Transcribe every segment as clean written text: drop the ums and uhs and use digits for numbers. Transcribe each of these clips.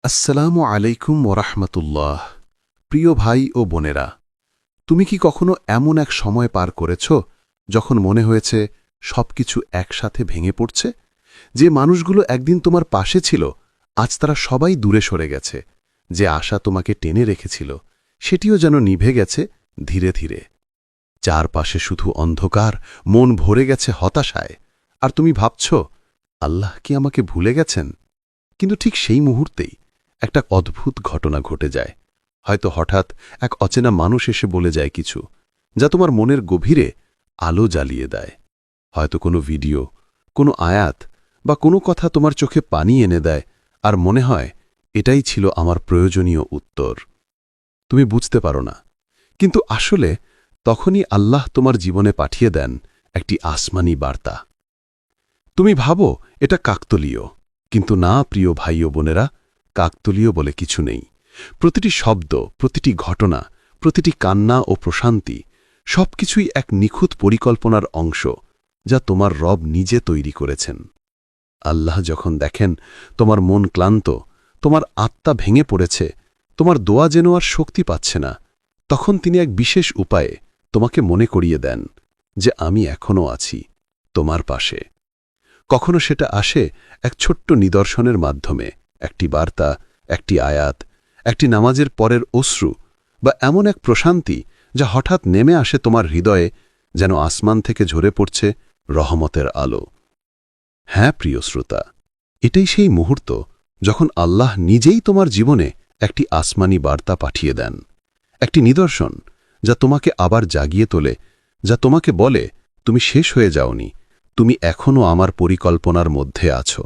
আসসালামু আলাইকুম ওরহমতুল্লাহ। প্রিয় ভাই ও বোনেরা, তুমি কি কখনো এমন এক সময় পার করেছ যখন মনে হয়েছে সবকিছু একসাথে ভেঙে পড়ছে? যে মানুষগুলো একদিন তোমার পাশে ছিল, আজ তারা সবাই দূরে সরে গেছে। যে আশা তোমাকে টেনে রেখেছিল, সেটিও যেন নিভে গেছে ধীরে ধীরে। চারপাশে শুধু অন্ধকার, মন ভরে গেছে হতাশায়। আর তুমি ভাবছ, আল্লাহ কি আমাকে ভুলে গেছেন? কিন্তু ঠিক সেই মুহূর্তেই একটা অদ্ভুত ঘটনা ঘটে যায়। হয়তো হঠাৎ এক অচেনা মানুষ এসে বলে যায় কিছু, যা তোমার মনের গভীরে আলো জ্বালিয়ে দেয়। হয়তো কোনো ভিডিও, কোনো আয়াত বা কোনো কথা তোমার চোখে পানি এনে দেয়, আর মনে হয় এটাই ছিল আমার প্রয়োজনীয় উত্তর। তুমি বুঝতে পারো না, কিন্তু আসলে তখনই আল্লাহ তোমার জীবনে পাঠিয়ে দেন একটি আসমানি বার্তা। তুমি ভাবো এটা কাকতলীয়, কিন্তু না প্রিয় ভাই ও বোনেরা, কাকতলীয় বলে কিছু নেই। প্রতিটি শব্দ, প্রতিটি ঘটনা, প্রতিটি কান্না ও প্রশান্তি সবকিছুই এক নিখুঁত পরিকল্পনার অংশ, যা তোমার রব নিজে তৈরি করেছেন। আল্লাহ যখন দেখেন তোমার মন ক্লান্ত, তোমার আত্মা ভেঙে পড়েছে, তোমার দোয়া যেন আর শক্তি পাচ্ছে না, তখন তিনি এক বিশেষ উপায়ে তোমাকে মনে করিয়ে দেন যে আমি এখনও আছি তোমার পাশে। কখনো সেটা আসে এক ছোট্ট নিদর্শনের মাধ্যমে, একটি বার্তা, একটি আয়াত, একটি নামাজের পরের অশ্রু, বা এমন এক প্রশান্তি যা হঠাৎ নেমে আসে তোমার হৃদয়ে, যেন আসমান থেকে ঝরে পড়ছে রহমতের আলো। হ্যাঁ প্রিয় শ্রোতা, এটাই সেই মুহূর্ত যখন আল্লাহ নিজেই তোমার জীবনে একটি আসমানি বার্তা পাঠিয়ে দেন, একটি নিদর্শন যা তোমাকে আবার জাগিয়ে তোলে, যা তোমাকে বলে তুমি শেষ হয়ে যাওনি, তুমি এখনও আমার পরিকল্পনার মধ্যে আছো।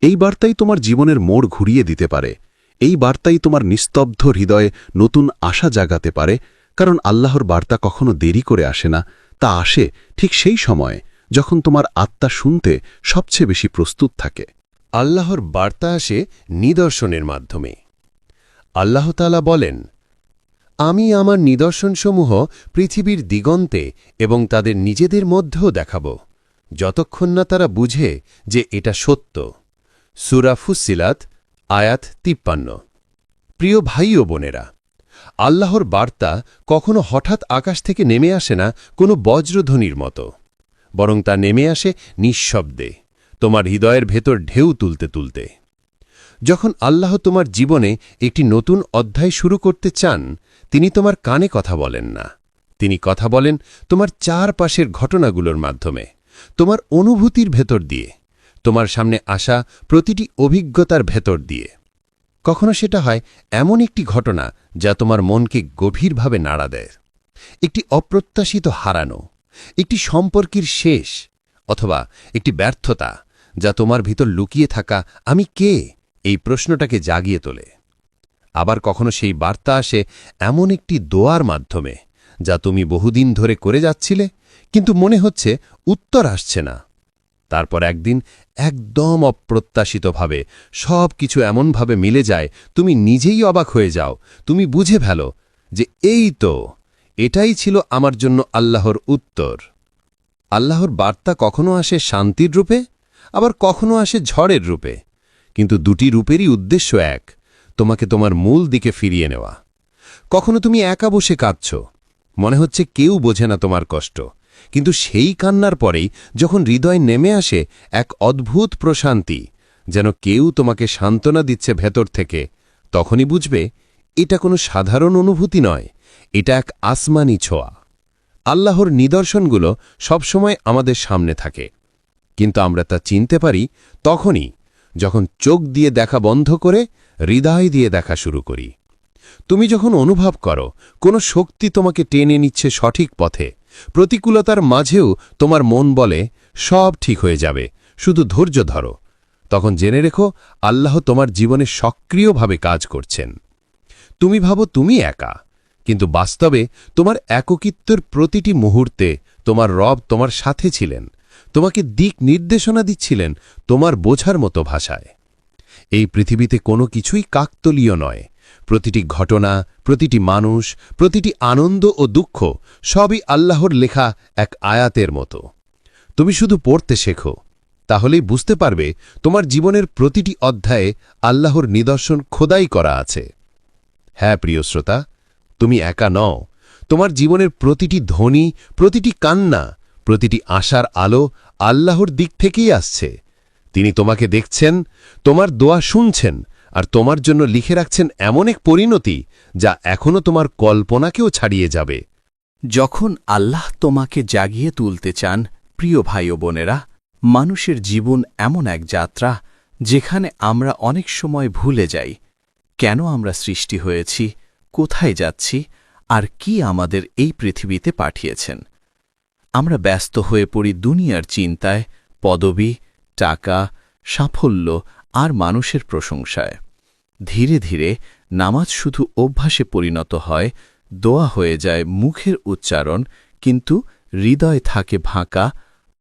এই বার্তাই তোমার জীবনের মোড় ঘুরিয়ে দিতে পারে। এই বার্তাই তোমার নিস্তব্ধ হৃদয়ে নতুন আশা জাগাতে পারে, কারণ আল্লাহর বার্তা কখনো দেরি করে আসে না, তা আসে ঠিক সেই সময় যখন তোমার আত্মা শুনতে সবচেয়ে বেশি প্রস্তুত থাকে। আল্লাহর বার্তা আসে নিদর্শনের মাধ্যমে। আল্লাহ তাআলা বলেন, আমি আমার নিদর্শনসমূহ পৃথিবীর দিগন্তে এবং তাদের নিজেদের মধ্যেও দেখাব, যতক্ষণ না তারা বুঝে যে এটা সত্য। সূরা ফুসসিলাত, আয়াত 53। প্রিয় ভাই ও বোনেরা, আল্লাহর বার্তা কখনো হঠাৎ আকাশ থেকে নেমে আসে না কোনো বজ্রধ্বনির মতো, বরং তা নেমে আসে নিঃশব্দে, তোমার হৃদয়ের ভেতর ঢেউ তুলতে তুলতে। যখন আল্লাহ তোমার জীবনে একটি নতুন অধ্যায় শুরু করতে চান, তিনি তোমার কানে কথা বলেন না, তিনি কথা বলেন তোমার চারপাশের ঘটনাগুলোর মাধ্যমে, তোমার অনুভূতির ভেতর দিয়ে, তোমার সামনে আসা প্রতিটি অভিজ্ঞতার ভেতর দিয়ে। কখনো সেটা হয় এমন একটি ঘটনা যা তোমার মনকে গভীরভাবে নাড়া দেয়, একটি অপ্রত্যাশিত হারানো, একটি সম্পর্কের শেষ, অথবা একটি ব্যর্থতা যা তোমার ভিতর লুকিয়ে থাকা আমি কে এই প্রশ্নটাকে জাগিয়ে তোলে। আবার কখনো সেই বার্তা আসে এমন একটি দোয়ার মাধ্যমে যা তুমি বহুদিন ধরে করে যাচ্ছিলে, কিন্তু মনে হচ্ছে উত্তর আসছে না। তারপর একদিন একদম অপ্রত্যাশিতভাবে সব কিছু এমনভাবে মিলে যায়, তুমি নিজেই অবাক হয়ে যাও। তুমি বুঝে ফেলো যে এই তো, এটাই ছিল আমার জন্য আল্লাহর উত্তর। আল্লাহর বার্তা কখনো আসে শান্তির রূপে, আবার কখনো আসে ঝড়ের রূপে, কিন্তু দুটি রূপেরই উদ্দেশ্য এক, তোমাকে তোমার মূল দিকে ফিরিয়ে নেওয়া। কখনো তুমি একা বসে কাঁদছ, মনে হচ্ছে কেউ বোঝে না তোমার কষ্ট, কিন্তু সেই কান্নার পরেই যখন হৃদয় নেমে আসে এক অদ্ভুত প্রশান্তি, যেন কেউ তোমাকে সান্ত্বনা দিচ্ছে ভেতর থেকে, তখনই বুঝবে এটা কোনো সাধারণ অনুভূতি নয়, এটা এক আসমানি ছোঁয়া। আল্লাহর নিদর্শনগুলো সবসময় আমাদের সামনে থাকে, কিন্তু আমরা তা চিনতে পারি তখনই যখন চোখ দিয়ে দেখা বন্ধ করে হৃদয় দিয়ে দেখা শুরু করি। তুমি যখন অনুভব করো কোনো শক্তি তোমাকে টেনে নিচ্ছে সঠিক পথে, প্রতিকূলতার মাঝেও তোমার মন বলে সব ঠিক হয়ে যাবে, শুধু ধৈর্য ধরো, তখন জেনে রেখো আল্লাহ তোমার জীবনে সক্রিয়ভাবে কাজ করছেন। তুমি ভাবো তুমি একা, কিন্তু বাস্তবে তোমার একাকিত্বের প্রতিটি মুহূর্তে তোমার রব তোমার সাথে ছিলেন, তোমাকে দিক নির্দেশনা দিচ্ছিলেন তোমার বোঝার মতো ভাষায়। এই পৃথিবীতে কোনো কিছুই কাকতলীয় নয়। প্রতিটি ঘটনা, প্রতিটি মানুষ, প্রতিটি আনন্দ ও দুঃখ সবই আল্লাহর লেখা এক আয়াতের মতো। তুমি শুধু পড়তে শেখো, তাহলেই বুঝতে পারবে তোমার জীবনের প্রতিটি অধ্যায়ে আল্লাহর নিদর্শন খোদাই করা আছে। হ্যাঁ প্রিয় শ্রোতা, তুমি একা নও। তোমার জীবনের প্রতিটি ধ্বনি, প্রতিটি কান্না, প্রতিটি আশার আলো আল্লাহর দিক থেকেই আসছে। তিনি তোমাকে দেখছেন, তোমার দোয়া শুনছেন, আর তোমার জন্য লিখে রাখছেন এমন এক পরিণতি যা এখনও তোমার কল্পনাকেও ছাড়িয়ে যাবে। যখন আল্লাহ তোমাকে জাগিয়ে তুলতে চান, প্রিয় ভাই ও বোনেরা, মানুষের জীবন এমন এক যাত্রা যেখানে আমরা অনেক সময় ভুলে যাই কেন আমরা সৃষ্টি হয়েছি, কোথায় যাচ্ছি, আর কি আমাদের এই পৃথিবীতে পাঠিয়েছেন। আমরা ব্যস্ত হয়ে পড়ি দুনিয়ার চিন্তায়, পদবি, টাকা, সাফল্য আর মানুষের প্রশংসায়। ধীরে ধীরে নামাজ শুধু অভ্যাসে পরিণত হয়, দোয়া হয়ে যায় মুখের উচ্চারণ, কিন্তু হৃদয় থাকে ভাঁকা,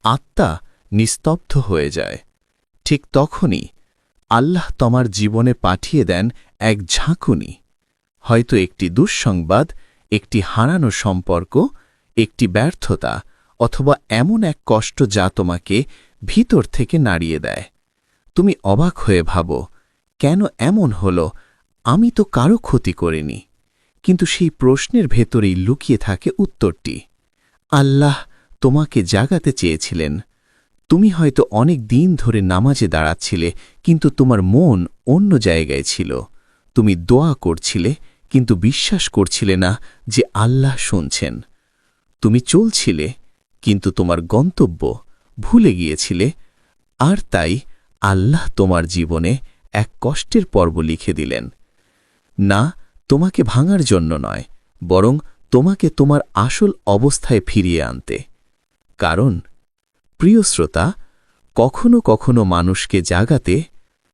আত্মা নিস্তব্ধ হয়ে যায়। ঠিক তখনই আল্লাহ তোমার জীবনে পাঠিয়ে দেন এক ঝাঁকুনি, হয়তো একটি দুঃসংবাদ, একটি হারানো সম্পর্ক, একটি ব্যর্থতা, অথবা এমন এক কষ্ট যা তোমাকে ভিতর থেকে নাড়িয়ে দেয়। তুমি অবাক হয়ে ভাবো, কেন এমন হল? আমি তো কারো ক্ষতি করিনি। কিন্তু সেই প্রশ্নের ভেতরেই লুকিয়ে থাকে উত্তরটি। আল্লাহ তোমাকে জাগাতে চেয়েছিলেন। তুমি হয়তো অনেক দিন ধরে নামাজে দাঁড়াচ্ছিলে, কিন্তু তোমার মন অন্য জায়গায় ছিল। তুমি দোয়া করছিলে, কিন্তু বিশ্বাস করছিলে না যে আল্লাহ শুনছেন। তুমি চলছিলে, কিন্তু তোমার গন্তব্য ভুলে গিয়েছিলে। আর তাই আল্লাহ তোমার জীবনে এক কষ্টের পর্ব লিখে দিলেন, না তোমাকে ভাঙার জন্য নয়, বরং তোমাকে তোমার আসল অবস্থায় ফিরিয়ে আনতে। কারণ প্রিয় শ্রোতা, কখনো কখনো মানুষকে জাগাতে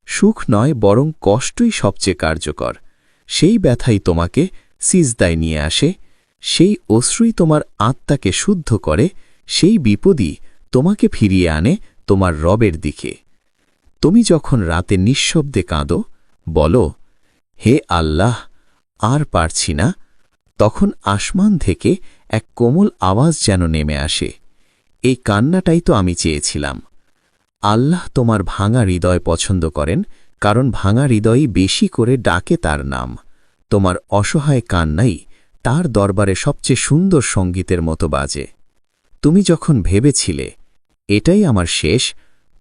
সুখ নয়, বরং কষ্টই সবচেয়ে কার্যকর। সেই ব্যথাই তোমাকে সিজদায় নিয়ে আসে, সেই অশ্রুই তোমার আত্মাকে শুদ্ধ করে, সেই বিপদই তোমাকে ফিরিয়ে আনে তোমার রবের দিকে। তুমি যখন রাতে নিঃশব্দে কাঁদো, বলো, হে আল্লাহ, আর পারছি না, তখন আসমান থেকে এক কোমল আওয়াজ যেন নেমে আসে, এই কান্নাটাই তো আমি চেয়েছিলাম। আল্লাহ তোমার ভাঙা হৃদয় পছন্দ করেন, কারণ ভাঙা হৃদয়ই বেশি করে ডাকে তার নাম। তোমার অসহায় কান্নাই তার দরবারে সবচেয়ে সুন্দর সঙ্গীতের মতো বাজে। তুমি যখন ভেবেছিলে এটাই আমার শেষ,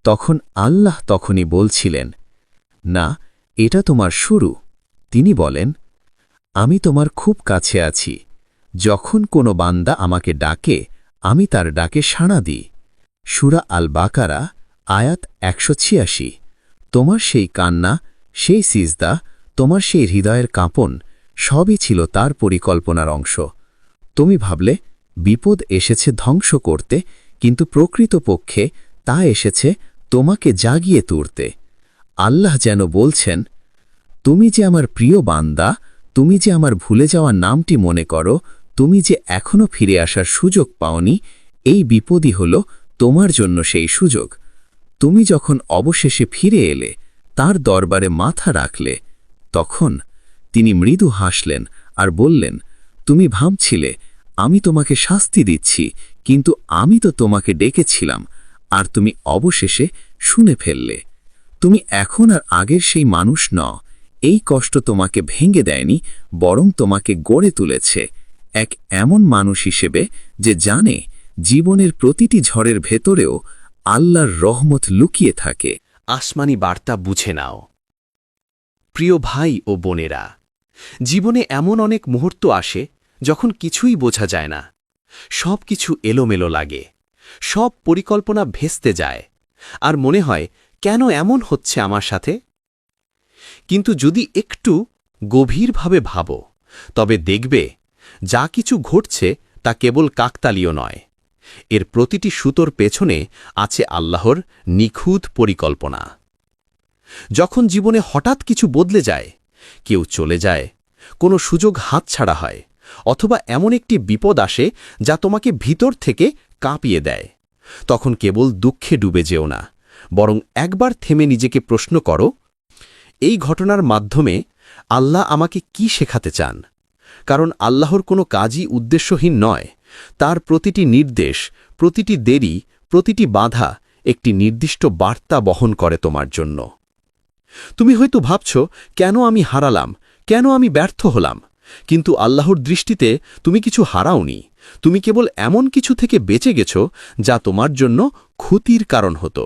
তখন আল্লাহ তখনই বলছিলেন, না, এটা তোমার শুরু। তিনি বলেন, আমি তোমার খুব কাছে আছি। যখন কোনো বান্দা আমাকে ডাকে, আমি তার ডাকে সাড়া দিই। সূরা আল বাকারা, আয়াত ১৮৬। তোমার সেই কান্না, সেই সিজদা, তোমার সেই হৃদয়ের কাঁপন সবই ছিল তার পরিকল্পনার অংশ। তুমি ভাবলে বিপদ এসেছে ধ্বংস করতে, কিন্তু প্রকৃতপক্ষে তা এসেছে তোমাকে জাগিয়ে তুলতে। আল্লাহ যেন বলছেন, তুমি যে আমার প্রিয় বান্দা, তুমি যে আমার ভুলে যাওয়া নামটি মনে করো, তুমি যে এখনো ফিরে আসার সুযোগ পাওনি, এই বিপদই হল তোমার জন্য সেই সুযোগ। তুমি যখন অবশেষে ফিরে এলে, তার দরবারে মাথা রাখলে, তখন তিনি মৃদু হাসলেন আর বললেন, তুমি ভাবছিলে আমি তোমাকে শাস্তি দিচ্ছি, কিন্তু আমি তো তোমাকে ডেকেছিলাম, আর তুমি অবশেষে শুনে ফেললে। তুমি এখন আর আগের সেই মানুষ নও। এই কষ্ট তোমাকে ভেঙে দেয়নি, বরং তোমাকে গড়ে তুলেছে এক এমন মানুষ হিসেবে যে জানে জীবনের প্রতিটি ঝড়ের ভেতরেও আল্লাহর রহমত লুকিয়ে থাকে। আসমানি বার্তা বুঝে নাও। প্রিয় ভাই ও বোনেরা, জীবনে এমন অনেক মুহূর্ত আসে যখন কিছুই বোঝা যায় না। সব কিছু এলোমেলো লাগে, সব পরিকল্পনা ভেস্তে যায়, আর মনে হয় কেন এমন হচ্ছে আমার সাথে। কিন্তু যদি একটু গভীরভাবে ভাবো, তবে দেখবে যা কিছু ঘটছে তা কেবল কাকতালীয় নয়। এর প্রতিটি সুতোর পেছনে আছে আল্লাহর নিখুঁত পরিকল্পনা। যখন জীবনে হঠাৎ কিছু বদলে যায়, কেউ চলে যায়, কোনো সুযোগ হাতছাড়া হয়, অথবা এমন একটি বিপদ আসে যা তোমাকে ভিতর থেকে কাঁপিয়ে দেয়, তখন কেবল দুঃখে ডুবে যেও না, বরং একবার থেমে নিজেকে প্রশ্ন করো, এই ঘটনার মাধ্যমে আল্লাহ আমাকে কি শেখাতে চান? কারণ আল্লাহর কোনো কাজই উদ্দেশ্যহীন নয়। তার প্রতিটি নির্দেশ, প্রতিটি দেরি, প্রতিটি বাধা একটি নির্দিষ্ট বার্তা বহন করে তোমার জন্য। তুমি হয়তো ভাবছ, কেন আমি হারালাম, কেন আমি ব্যর্থ হলাম? কিন্তু আল্লাহর দৃষ্টিতে তুমি কিছু হারাওনি, তুমি কেবল এমন কিছু থেকে বেঁচে গেছ যা তোমার জন্য ক্ষতির কারণ হতো।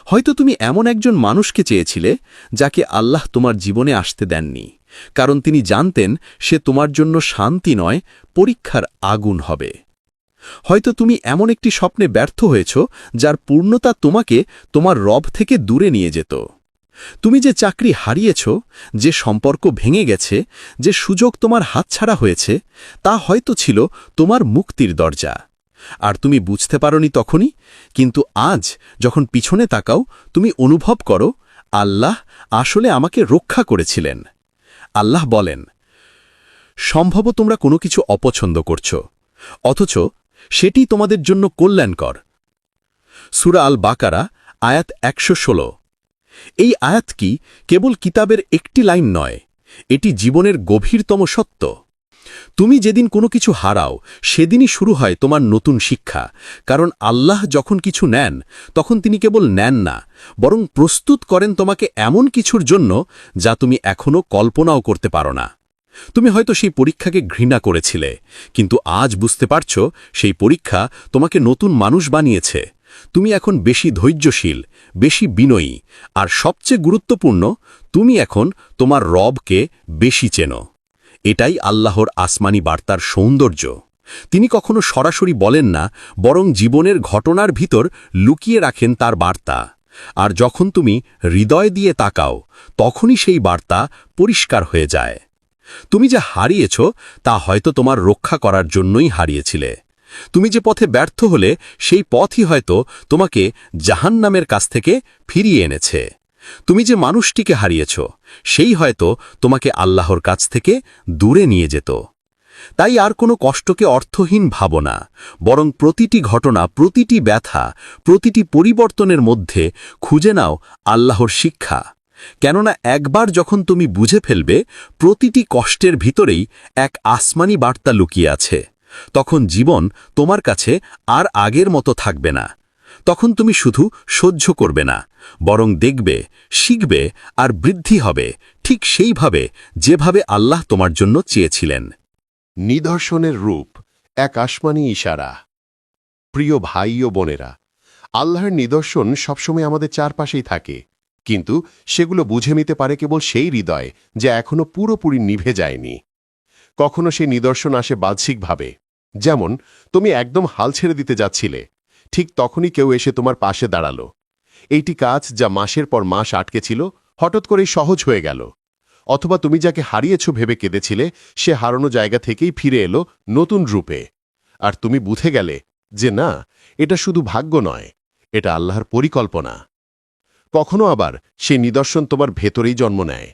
হয়তো তুমি এমন একজন মানুষকে চেয়েছিলে যাকে আল্লাহ তোমার জীবনে আসতে দেননি, কারণ তিনি জানতেন সে তোমার জন্য শান্তি নয়, পরীক্ষার আগুন হবে। হয়তো তুমি এমন একটি স্বপ্নে ব্যর্থ হয়েছ যার পূর্ণতা তোমাকে তোমার রব থেকে দূরে নিয়ে যেত। তুমি যে চাকরি হারিয়েছ, যে সম্পর্ক ভেঙে গেছে, যে সুযোগ তোমার হাতছাড়া হয়েছে, তা হয়তো ছিল তোমার মুক্তির দরজা। আর তুমি বুঝতে পারোনি তখনই, কিন্তু আজ যখন পিছনে তাকাও তুমি অনুভব করো, আল্লাহ আসলে আমাকে রক্ষা করেছিলেন। আল্লাহ বলেন, সম্ভব তোমরা কোনো কিছু অপছন্দ করছ, অথচ সেটি তোমাদের জন্য কল্যাণকর। সূরা আল বাকারা আয়াত ১১৬। এই আয়াত কি কেবল কিতাবের একটি লাইন নয়, এটি জীবনের গভীরতম সত্য। তুমি যেদিন কোনো কিছু হারাও সেদিনই শুরু হয় তোমার নতুন শিক্ষা, কারণ আল্লাহ যখন কিছু নেন তখন তিনি কেবল নেন না, বরং প্রস্তুত করেন তোমাকে এমন কিছুর জন্য যা তুমি এখনও কল্পনাও করতে পারো না। তুমি হয়তো সেই পরীক্ষাকে ঘৃণা করেছিলে, কিন্তু আজ বুঝতে পারছ সেই পরীক্ষা তোমাকে নতুন মানুষ বানিয়েছে। তুমি এখন বেশি ধৈর্যশীল, বেশি বিনয়ী, আর সবচেয়ে গুরুত্বপূর্ণ, তুমি এখন তোমার রবকে বেশি চেনো। এটাই আল্লাহর আসমানি বার্তার সৌন্দর্য। তিনি কখনো সরাসরি বলেন না, বরং জীবনের ঘটনার ভিতর লুকিয়ে রাখেন তার বার্তা। আর যখন তুমি হৃদয় দিয়ে তাকাও, তখনই সেই বার্তা পরিষ্কার হয়ে যায়। তুমি যা হারিয়েছ তা হয়তো তোমার রক্ষা করার জন্যই হারিয়েছিলে। তুমি যে পথে ব্যর্থ হলে সেই পথই হয়তো তোমাকে জাহান্নামের কাছ থেকে ফিরিয়ে এনেছে। তুমি যে মানুষটিকে হারিয়েছ সেই হয়তো তোমাকে আল্লাহর কাছ থেকে দূরে নিয়ে যেত। তাই আর কোনো কষ্টকে অর্থহীন ভাবো না, বরং প্রতিটি ঘটনা, প্রতিটি ব্যথা, প্রতিটি পরিবর্তনের মধ্যে খুঁজে নাও আল্লাহর শিক্ষা। কেননা একবার যখন তুমি বুঝে ফেলবে প্রতিটি কষ্টের ভিতরেই এক আসমানি বার্তা লুকিয়ে আছে, তখন জীবন তোমার কাছে আর আগের মতো থাকবে না। তখন তুমি শুধু সহ্য করবে না, বরং দেখবে, শিখবে আর বৃদ্ধি হবে, ঠিক সেইভাবে যেভাবে আল্লাহ তোমার জন্য চেয়েছিলেন। নিদর্শনের রূপ এক আসমানি ইশারা। প্রিয় ভাই ও বোনেরা, আল্লাহর নিদর্শন সবসময় আমাদের চারপাশেই থাকে, কিন্তু সেগুলো বুঝে নিতে পারে কেবল সেই হৃদয় যা এখনো পুরোপুরি নিভে যায়নি। কখনো সেই নিদর্শন আসে বাহ্যিকভাবে, যেমন তুমি একদম হাল ছেড়ে দিতে যাচ্ছিলে, ঠিক তখনই কেউ এসে তোমার পাশে দাঁড়ালো। এইটি কাজ যা মাসের পর মাস আটকে ছিল, হঠাৎ করেই সহজ হয়ে গেল। অথবা তুমি যাকে হারিয়েছ ভেবে কেঁদেছিলে, সে হারানো জায়গা থেকেই ফিরে এলো নতুন রূপে। আর তুমি বুঝে গেলে যে না, এটা শুধু ভাগ্য নয়, এটা আল্লাহর পরিকল্পনা। কখনো আবার সেই নিদর্শন তোমার ভেতরেই জন্ম নেয়।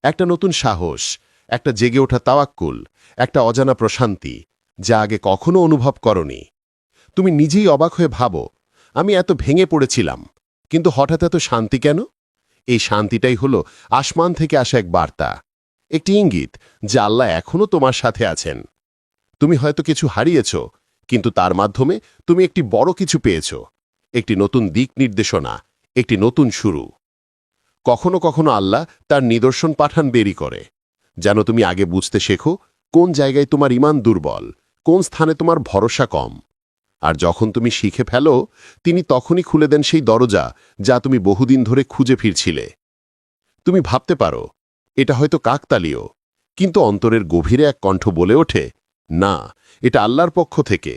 একটা নতুন সাহস, একটা জেগে ওঠা তাওয়াক্কুল, একটা অজানা প্রশান্তি যা আগে কখনো অনুভব করনি। তুমি নিজেই অবাক হয়ে ভাবো, আমি এত ভেঙে পড়েছিলাম, কিন্তু হঠাৎ এত শান্তি কেন? এই শান্তিটাই হলো আসমান থেকে আসা এক বার্তা, একটি ইঙ্গিত যা আল্লাহ এখনও তোমার সাথে আছেন। তুমি হয়তো কিছু হারিয়েছ, কিন্তু তার মাধ্যমে তুমি একটি বড় কিছু পেয়েছ, একটি নতুন দিক নির্দেশনা, একটি নতুন শুরু। কখনো কখনো আল্লাহ তার নিদর্শন পাঠান দেরি করে, যেন তুমি আগে বুঝতে শেখো কোন জায়গায় তোমার ঈমান দুর্বল, কোন স্থানে তোমার ভরসা কম। আর যখন তুমি শিখে ফেলো, তিনি তখনই খুলে দেন সেই দরজা যা তুমি বহুদিন ধরে খুঁজে ফিরছিলে। তুমি ভাবতে পারো এটা হয়তো কাকতালীয়, কিন্তু অন্তরের গভীরে এক কণ্ঠ বলে ওঠে, না, এটা আল্লাহর পক্ষ থেকে।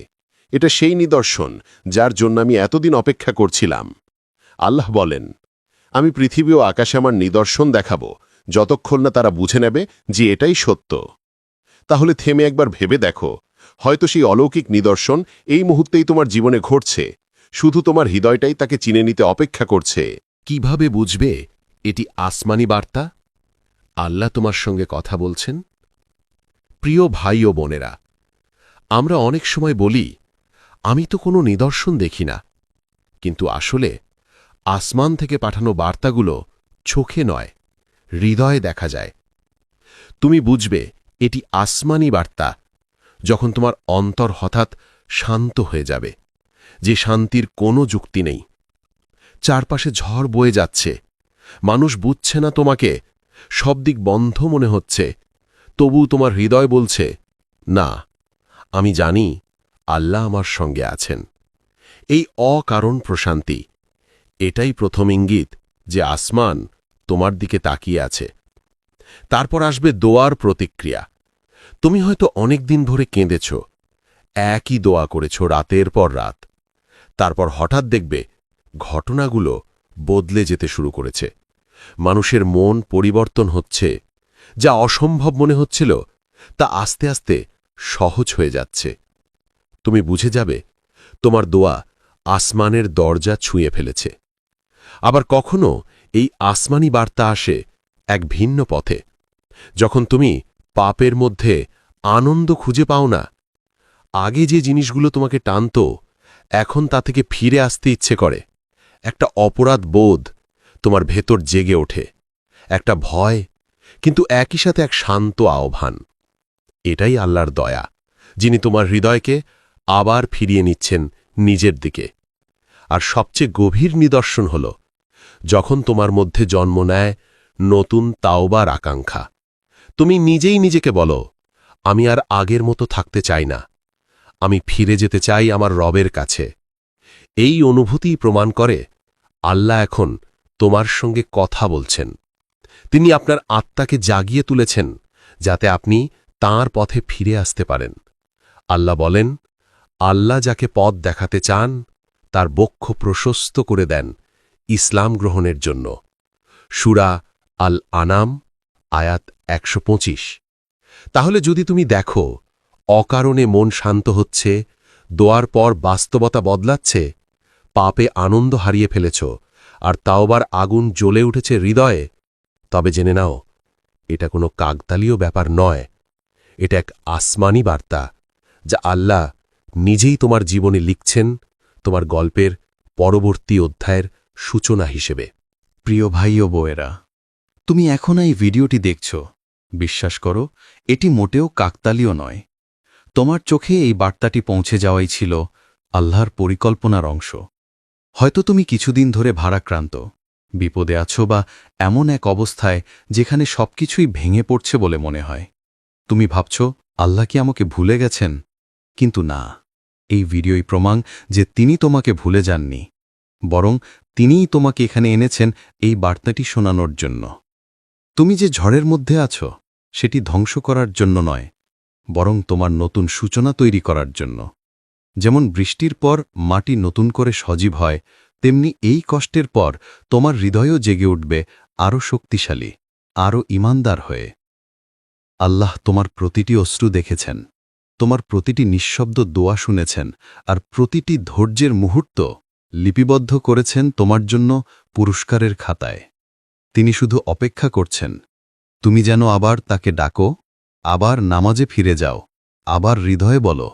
এটা সেই নিদর্শন যার জন্য আমি এতদিন অপেক্ষা করছিলাম। আল্লাহ বলেন, আমি পৃথিবী ও আকাশে আমার নিদর্শন দেখাবো, যতক্ষণ না তারা বুঝে নেবে যে এটাই সত্য। তাহলে থেমে একবার ভেবে দেখো, হয়তো সেই অলৌকিক নিদর্শন এই মুহূর্তেই তোমার জীবনে ঘটছে, শুধু তোমার হৃদয়টাই তাকে চিনে নিতে অপেক্ষা করছে। কিভাবে বুঝবে এটি আসমানি বার্তা? আল্লাহ তোমার সঙ্গে কথা বলছেন। প্রিয় ভাই ও বোনেরা, আমরা অনেক সময় বলি, আমি তো কোনো নিদর্শন দেখি না, কিন্তু আসলে আসমান থেকে পাঠানো বার্তাগুলো চোখে নয়, হৃদয়ে দেখা যায়। তুমি বুঝবে এটি আসমানি বার্তা যখন তোমার অন্তর হঠাৎ শান্ত হয়ে যাবে, যে শান্তির কোনো যুক্তি নেই, চারপাশে ঝড় বয়ে যাচ্ছে, মানুষ বুঝছে না তোমাকে, সব দিক বন্ধ মনে হচ্ছে, তবু তোমার হৃদয় বলছে, না, আমি জানি আল্লাহ আমার সঙ্গে আছেন। এই অকারণ প্রশান্তি, এটাই প্রথম ইঙ্গিত যে আসমান তোমার দিকে তাকিয়ে আছে। তারপর আসবে দোয়ার প্রতিক্রিয়া। তুমি হয়তো অনেক দিন ধরে কেঁদেছ, একই দোয়া করেছ রাতের পর রাত। তারপর হঠাৎ দেখবে ঘটনাগুলো বদলে যেতে শুরু করেছে। মানুষের মন পরিবর্তন হচ্ছে, যা অসম্ভব মনে হচ্ছিল তা আস্তে আস্তে সহজ হয়ে যাচ্ছে। তুমি বুঝে যাবে তোমার দোয়া আসমানের দরজা ছুঁয়ে ফেলেছে। আবার কখনো এই আসমানি বার্তা আসে এক ভিন্ন পথে, যখন তুমি পাপের মধ্যে আনন্দ খুঁজে পাও না। আগে যে জিনিসগুলো তোমাকে টানত, এখন তা থেকে ফিরে আসতে ইচ্ছে করে। একটা অপরাধ বোধ তোমার ভেতর জেগে ওঠে, একটা ভয়, কিন্তু একই সাথে এক শান্ত আহ্বান। এটাই আল্লাহর দয়া, যিনি তোমার হৃদয়কে আবার ফিরিয়ে নিচ্ছেন নিজের দিকে। আর সবচেয়ে গভীর নিদর্শন হল যখন তোমার মধ্যে জন্ম নেয় নতুন তাওবার আকাঙ্ক্ষা। তুমি নিজেই নিজেকে বলো, আমি আর আগের মতো থাকতে চাই না, আমি ফিরে যেতে চাই আমার রবের কাছে। এই অনুভূতিই প্রমাণ করে আল্লাহ এখন তোমার সঙ্গে কথা বলছেন। তিনি আপনার আত্মাকে জাগিয়ে তুলেছেন যাতে আপনি তাঁর পথে ফিরে আসতে পারেন। আল্লাহ বলেন, আল্লাহ যাকে পথ দেখাতে চান তার বক্ষ প্রশস্ত করে দেন ইসলাম গ্রহণের জন্য। সূরা আল আনাম আয়াত ১২৫। তাহলে যদি তুমি দেখো অকারণে মন শান্ত হচ্ছে, দোয়ার পর বাস্তবতা বদলাচ্ছে, পাপে আনন্দ হারিয়ে ফেলেছ, আর তাওবার আগুন জ্বলে উঠেছে হৃদয়ে, তবে জেনে নাও এটা কোনো কাকতালীয় ব্যাপার নয়। এটা এক আসমানি বার্তা, যা আল্লাহ নিজেই তোমার জীবনে লিখছেন তোমার গল্পের পরবর্তী অধ্যায়ের সূচনা হিসেবে। প্রিয় ভাই ও বোয়েরা, তুমি এখন এই ভিডিওটি দেখছ, বিশ্বাস করো এটি মোটেও কাকতালীয় নয়। তোমার চোখে এই বার্তাটি পৌঁছে যাওয়াই ছিল আল্লাহর পরিকল্পনার অংশ। হয়তো তুমি কিছুদিন ধরে ভারাক্রান্ত, বিপদে আছো, বা এমন এক অবস্থায় যেখানে সবকিছুই ভেঙে পড়ছে বলে মনে হয়। তুমি ভাবছ, আল্লাহ কি আমাকে ভুলে গেছেন? কিন্তু না, এই ভিডিওই প্রমাণ যে তিনি তোমাকে ভুলে যাননি, বরং তিনিই তোমাকে এখানে এনেছেন এই বার্তাটি শোনানোর জন্য। তুমি যে ঝড়ের মধ্যে আছো সেটি ধ্বংস করার জন্য নয়, বরং তোমার নতুন সূচনা তৈরি করার জন্য। যেমন বৃষ্টির পর মাটি নতুন করে সজীব হয়, তেমনি এই কষ্টের পর তোমার হৃদয়ও জেগে উঠবে আরও শক্তিশালী, আরও ঈমানদার হয়ে। আল্লাহ তোমার প্রতিটি অশ্রু দেখেছেন, তোমার প্রতিটি নিঃশব্দ দোয়া শুনেছেন, আর প্রতিটি ধৈর্যের মুহূর্ত লিপিবদ্ধ করেছেন তোমার জন্য পুরস্কারের খাতায়। তিনি শুধু অপেক্ষা করছেন তুমি যেন আবার তাকে ডাকো, আবার নামাজে ফিরে যাও, আবার হৃদয়ে বলো,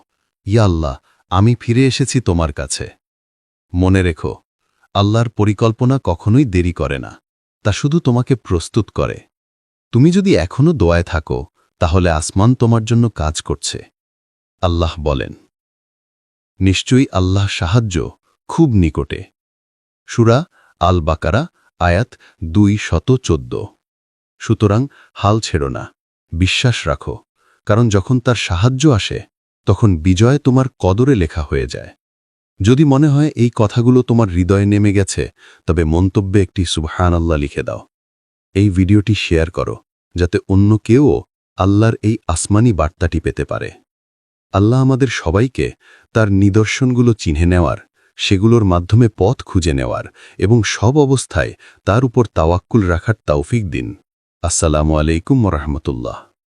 ইয়া আল্লাহ, আমি ফিরে এসেছি তোমার কাছে। মনে রেখো, আল্লাহর পরিকল্পনা কখনোই দেরি করে না, তা শুধু তোমাকে প্রস্তুত করে। তুমি যদি এখনও দোয়ায় থাকো, তাহলে আসমান তোমার জন্য কাজ করছে। আল্লাহ বলেন, নিশ্চয়ই আল্লাহ সাহায্য খুব নিকটে। সূরা আল বাকারা আয়াত ২১৪। সুতরাং হাল ছেড়ো না, বিশ্বাস রাখো, কারণ যখন তার সাহায্য আসে তখন বিজয় তোমার কদরে লেখা হয়ে যায়। যদি মনে হয় এই কথাগুলো তোমার হৃদয়ে নেমে গেছে, তবে মন্তব্যে একটি সুবহানাল্লাহ লিখে দাও। এই ভিডিওটি শেয়ার করো, যাতে অন্য কেউও আল্লাহর এই আসমানি বার্তাটি পেতে পারে। আল্লাহ আমাদের সবাইকে তার নিদর্শনগুলো চিনে নেওয়ার, সেগুলোর মাধ্যমে পথ খুঁজে নেওয়ার এবং সব অবস্থায় তার উপর তাওয়াক্কুল রাখার তৌফিক দিন। আসসালামু আলাইকুম ওয়া রাহমাতুল্লাহ।